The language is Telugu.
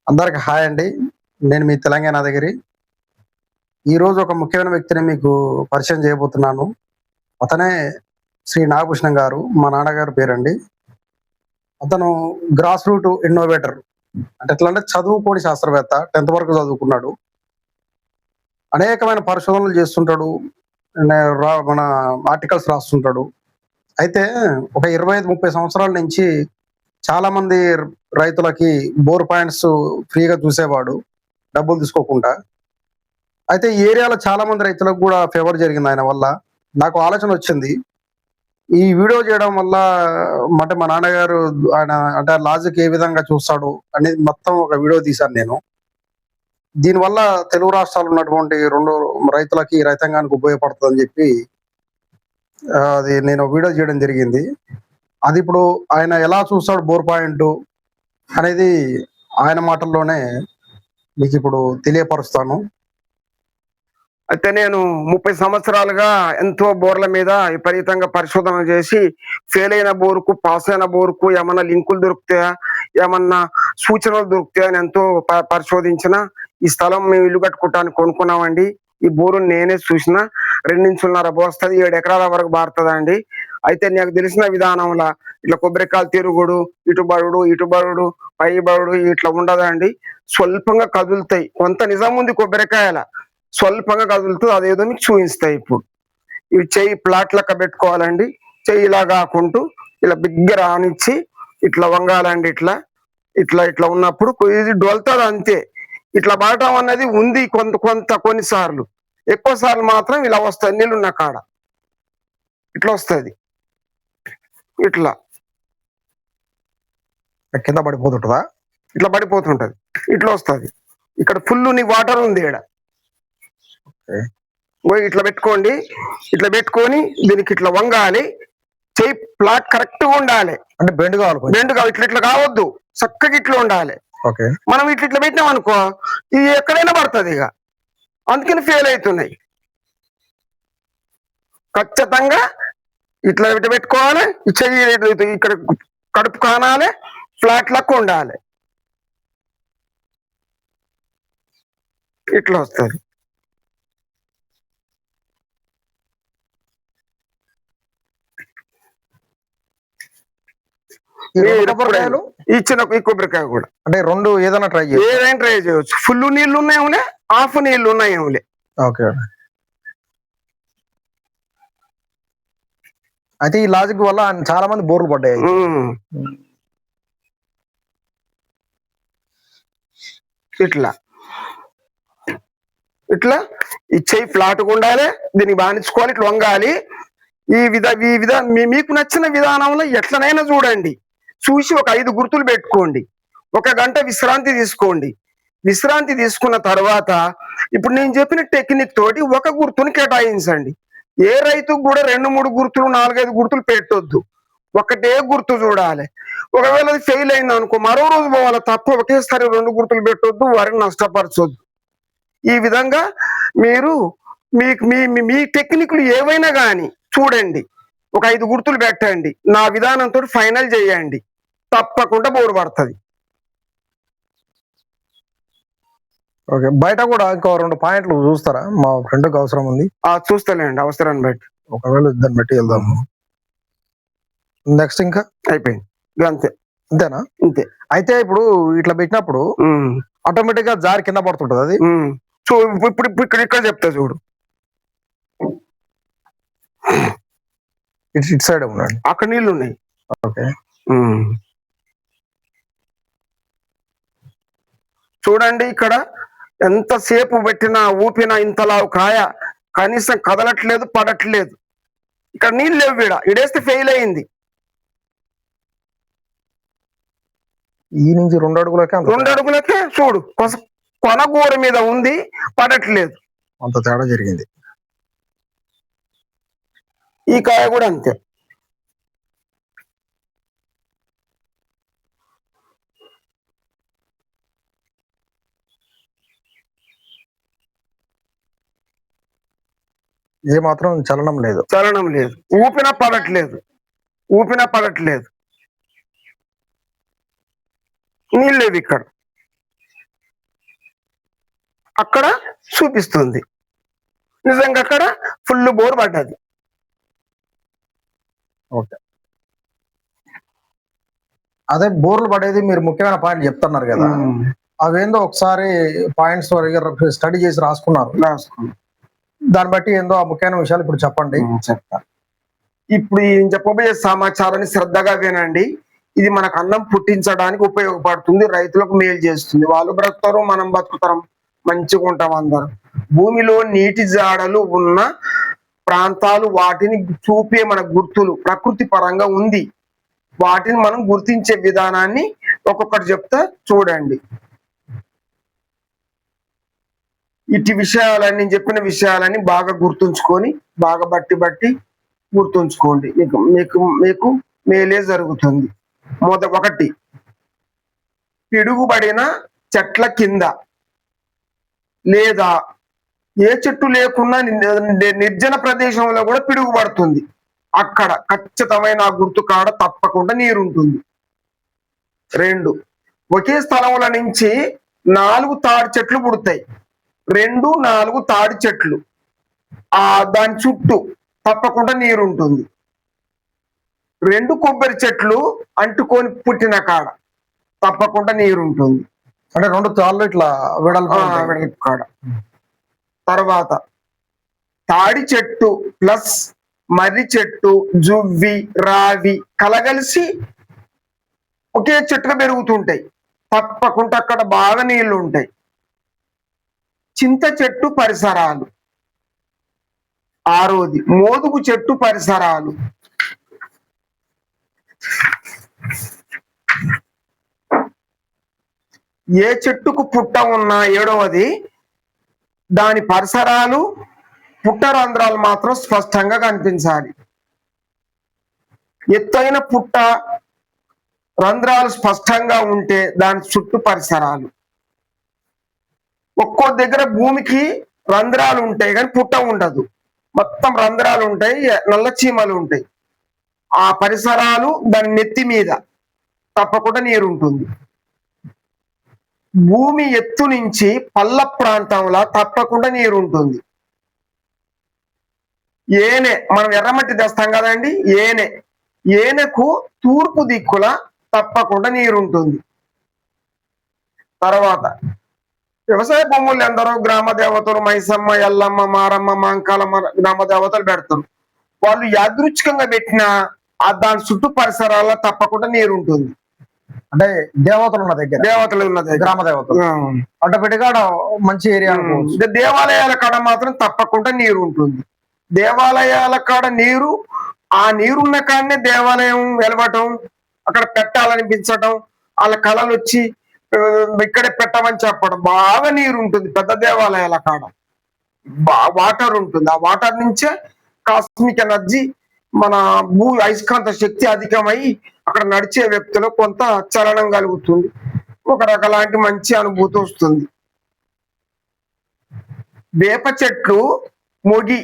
అందరికి హాయ్ అండి. నేను మీ తెలంగాణ యాదగిరి. ఈరోజు ఒక ముఖ్యమైన వ్యక్తిని మీకు పరిచయం చేయబోతున్నాను. అతనే శ్రీ నాగభూషణం గారు. మా నాన్నగారి పేరండి. అతను గ్రాస్ రూట్ ఇన్నోవేటర్. అంటే ఎట్లా అంటే చదువుకోని శాస్త్రవేత్త. 10థ్ వరకు చదువుకున్నాడు. అనేకమైన పరిశోధనలు చేస్తుంటాడు. మన ఆర్టికల్స్ రాస్తుంటాడు. అయితే ఒక 25, 30 సంవత్సరాల నుంచి చాలామంది రైతులకి బోర్ పాయింట్స్ ఫ్రీగా చూసేవాడు. డబ్బులు తీసుకోకుండా. అయితే ఈ ఏరియాలో చాలామంది రైతులకు కూడా ఫేవర్ జరిగింది ఆయన వల్ల. నాకు ఆలోచన వచ్చింది. ఈ వీడియో చేయడం వల్ల అంటే మా నాన్నగారు ఆయన అంటే లాజిక్ ఏ విధంగా చూస్తాడు అనేది మొత్తం ఒక వీడియో తీశాను నేను. దీనివల్ల తెలుగు రాష్ట్రాల్లో ఉన్నటువంటి 2 రైతులకి, రైతాంగానికి ఉపయోగపడుతుందని చెప్పి అది నేను వీడియో చేయడం జరిగింది. అది ఇప్పుడు ఆయన ఎలా చూస్తాడు బోర్ పాయింట్ అనేది ఆయన మాటల్లోనే మీకు ఇప్పుడు తెలియపరుస్తాను. అయితే నేను 30 సంవత్సరాలుగా ఎంతో బోర్ల మీద విపరీతంగా పరిశోధన చేసి ఫెయిల్ అయిన బోరుకు, పాస్ అయిన బోరుకు ఏమన్నా లింకులు దొరుకుతాయా, ఏమన్నా సూచనలు దొరుకుతాయా అని ఎంతో పరిశోధించిన. ఈ స్థలం మేము ఇల్లు కట్టుకోవటానికి కొనుక్కున్నామండి. ఈ బోరు నేనే చూసిన 2 ఇంచులన్నర పోస్తుంది, 7 ఎకరాల వరకు బారుతుందండి. అయితే నాకు తెలిసిన విధానంలో ఇట్లా కొబ్బరికాయలు తిరుగుడు, ఇటు బరుడు, పై బరుడు ఇట్లా ఉండదండి. స్వల్పంగా కదులుతాయి. కొంత నిజం ఉంది కొబ్బరికాయల, స్వల్పంగా కదులుతుంది. అదేదో మీకు చూపిస్తాయి. ఇప్పుడు ఇవి చెయ్యి ప్లాట్ లెక్క పెట్టుకోవాలండి. చెయ్యి ఇలా కాకుంటూ ఇలా బిగ్గర రానిచ్చి ఇట్లా వంగాలండి. ఇట్లా ఇట్లా ఇట్లా ఉన్నప్పుడు ఇది డొల్తుంది అంతే. ఇట్లా పడటం అన్నది ఉంది కొన్నిసార్లు. ఎక్కువ సార్లు మాత్రం ఇలా వస్తుంది. నీళ్ళున్న కాడ ఇట్లా వస్తుంది. ఇట్లా కింద పడిపోతుంటుందా? ఇట్లా పడిపోతుంటది. ఇట్లా వస్తుంది. ఇక్కడ ఫుల్ నీ వాటర్ ఉంది. ఈడ ఇట్లా పెట్టుకోండి. ఇట్లా పెట్టుకొని దీనికి ఇట్లా వంగాలి. చెయ్యి ప్లాట్ కరెక్ట్ గా ఉండాలి. అంటే బెండ్ కావాలి. ఇట్లా ఇట్లా కావద్దు, చక్కగా ఇట్లా ఉండాలి. మనం ఇట్లా పెట్టినాం అనుకో, ఇది ఎక్కడైనా పడుతుంది. ఇక అందుకని ఫెయిల్ అవుతున్నాయి. ఖచ్చితంగా ఇట్లా పెట్టుకోవాలి. ఈ చెయ్యి ఇక్కడ కడుపు కానాలి, ఫ్లాట్ లెక్క ఉండాలి. ఇట్లా వస్తుంది. ఇచ్చిన ఈ కొబ్బరికాయ కూడా అంటే 2 ఏదైనా ట్రై చేయవచ్చు. ఫుల్ నీళ్లు ఉన్నాయేమోలే, హాఫ్ నీళ్లు ఉన్నాయేమోలే. ఓకే. అయితే ఈ లాజిక్ వల్ల చాలా మంది బోర్లు పడ్డాయి. ఇట్లా ఇట్లా ఈ చెయ్యి ఫ్లాట్గా ఉండాలి. దీనికి బానించుకోవాలి. ఇట్లా వంగాలి. మీకు నచ్చిన విధానంలో ఎట్లనైనా చూడండి. చూసి ఒక 5 గుర్తులు పెట్టుకోండి. 1 గంట విశ్రాంతి తీసుకోండి. విశ్రాంతి తీసుకున్న తర్వాత ఇప్పుడు నేను చెప్పిన టెక్నిక్ తోటి 1 గుర్తుని కేటాయించండి. ఏ రైతుకు కూడా 2, 3 గుర్తులు, 4, 5 గుర్తులు పెట్టొద్దు. ఒకటే గుర్తు చూడాలి. ఒకవేళ అది ఫెయిల్ అయింది అనుకో, మరో రోజు పోవాలి తప్ప ఒకేసారి 2 గుర్తులు పెట్టొద్దు, వారిని నష్టపరచొద్దు. ఈ విధంగా మీరు మీ టెక్నిక్లు ఏవైనా కానీ చూడండి. ఒక 5 గుర్తులు పెట్టండి. నా విధానంతో ఫైనల్ చేయండి. తప్పకుండా బోరు పడుతుంది. ఓకే. బయట కూడా ఇంకో 2 పాయింట్లు చూస్తారా? మా ఫ్రెండ్కి అవసరం ఉంది. చూస్తానండి, అవసరాన్ని బట్టి. ఒకవేళ ఇద్దరు పెట్టి వెళ్దాము. నెక్స్ట్ ఇంకా అయిపోయింది. అంతేనా? అంతే. అయితే ఇప్పుడు ఇట్లా పెట్టినప్పుడు ఆటోమేటిక్ గా జారి కింద పడుతుంటది. అది ఇప్పుడు ఇక్కడ చెప్తా చూడు. ఇటు సైడ్ ఉన్నాడు. అక్కడ నీళ్లు ఉన్నాయి. ఓకే. చూడండి, ఇక్కడ ఎంతసేపు పెట్టినా ఊపినా ఇంతలావు కాయ కనీసం కదలట్లేదు, పడట్లేదు. ఇక్కడ నీళ్ళు లేవు. ఇడేస్తే ఫెయిల్ అయింది. ఈ నుంచి 2 అడుగులకే చూడు, కొనగూర మీద ఉంది, పడట్లేదు. అంత తేడా జరిగింది. ఈ కాయ కూడా అంతే. ఏ మాత్రం చలనం లేదు. ఊపినా పడట్లేదు. నీళ్ళు లేవు ఇక్కడ. అక్కడ చూపిస్తుంది. నిజంగా అక్కడ ఫుల్ బోర్ పడ్డది. ఓకే. అదే బోర్లు పడేది మీరు ముఖ్యమైన పాయింట్ చెప్తున్నారు కదా, అవేందో ఒకసారి పాయింట్స్ స్టడీ చేసి రాసుకున్నారు. దాన్ని బట్టి ఏందో ఆ ముఖ్యమైన విషయాలు ఇప్పుడు చెప్పండి. చెప్తా. ఇప్పుడు ఈ చెప్పబోయే సమాచారాన్ని శ్రద్ధగా వినండి. ఇది మనకు అన్నం పుట్టించడానికి ఉపయోగపడుతుంది, రైతులకు మేలు చేస్తుంది. వాళ్ళు బ్రతుకుతారు, మనం బతుకుతాం, మంచిగా ఉంటాం అందరం. భూమిలో నీటి జాడలు ఉన్న ప్రాంతాలు, వాటిని చూపే మన గుర్తులు ప్రకృతి పరంగా ఉంది. వాటిని మనం గుర్తించే విధానాన్ని ఒక్కొక్కటి చెప్తా చూడండి. ఇటు విషయాలన్నీ, చెప్పిన విషయాలన్నీ బాగా గుర్తుంచుకొని, బాగా బట్టి గుర్తుంచుకోండి. మీకు మీకు మీకు మేలే జరుగుతుంది. ఒకటి, పిడుగుబడిన చెట్ల కింద లేదా ఏ చెట్టు లేకున్నా నిర్జన ప్రదేశంలో కూడా పిడుగుపడుతుంది. అక్కడ ఖచ్చితమైన ఆ గుర్తు కాడ తప్పకుండా నీరు ఉంటుంది. 2, ఒకే స్థలంలో నుంచి 4 తాడి చెట్లు పుడతాయి. 2, 4 తాడి చెట్లు, దాని చుట్టూ తప్పకుండా నీరు ఉంటుంది. 2 కొబ్బరి చెట్లు అంటుకొని పుట్టిన కాడ తప్పకుండా నీరు ఉంటుంది. అంటే 2 తాళ్ళు ఇట్లా వెడల్పు కాడ. తర్వాత తాడి చెట్టు ప్లస్ మర్రి చెట్టు, జువ్వి, రావి కలగలిసి ఒకే చెట్టుగా పెరుగుతుంటాయి. తప్పకుండా అక్కడ బాగా నీళ్లు ఉంటాయి. చింత చెట్టు పరిసరాలు. 6వది, మోదుగు చెట్టు పరిసరాలు. ఏ చెట్టుకు పుట్ట ఉన్నా 7వది, దాని పరిసరాలు, పుట్ట రంధ్రాలు మాత్రం స్పష్టంగా కనిపించాలి. ఎత్తైన పుట్ట రంధ్రాలు స్పష్టంగా ఉంటే దాని చుట్టూ పరిసరాలు. ఒక్కో దగ్గర భూమికి రంధ్రాలు ఉంటాయి కానీ పుట్ట ఉండదు, మొత్తం రంధ్రాలు ఉంటాయి, నల్ల చీమలు ఉంటాయి. ఆ పరిసరాలు, దాని నెత్తి మీద తప్పకుండా నీరు ఉంటుంది. భూమి ఎత్తు నుంచి పల్ల ప్రాంతంలో తప్పకుండా నీరు ఉంటుంది. ఏనె, మనం ఎర్రమట్టి తెస్తాం కదండి, ఏనెకు తూర్పు దిక్కుల తప్పకుండా నీరు ఉంటుంది. తర్వాత వ్యవసాయ భూములు ఎందరో గ్రామ దేవతలు, మైసమ్మ, ఎల్లమ్మ, మారమ్మ, మాంకాల గ్రామ దేవతలు పెడతారు. వాళ్ళు యాదృచ్ఛికంగా పెట్టిన దాని చుట్టూ పరిసరాల్లో తప్పకుండా నీరు ఉంటుంది. అంటే దేవతలు ఉన్న దగ్గర, గ్రామ దేవతలు అడ్డపెట్టి కాడ మంచి ఏరియా. దేవాలయాల కాడ మాత్రం తప్పకుండా నీరు ఉంటుంది. దేవాలయాల కాడ నీరు, ఆ నీరున్న కాడనే దేవాలయం వెలవటం, అక్కడ పెట్టాలనిపించటం, వాళ్ళ కళలు వచ్చి ఇక్కడే పెట్టమని చెప్పడం. బాగా నీరు ఉంటుంది పెద్ద దేవాలయాల కాడ, వాటర్ ఉంటుంది. ఆ వాటర్ నుంచే కాస్మిక్ ఎనర్జీ, మన అయస్కాంత శక్తి అధికమై అక్కడ నడిచే వ్యక్తిలో కొంత చలనం కలుగుతుంది, ఒక రకలాంటి మంచి అనుభూతి వస్తుంది. వేప చెట్లు మొగి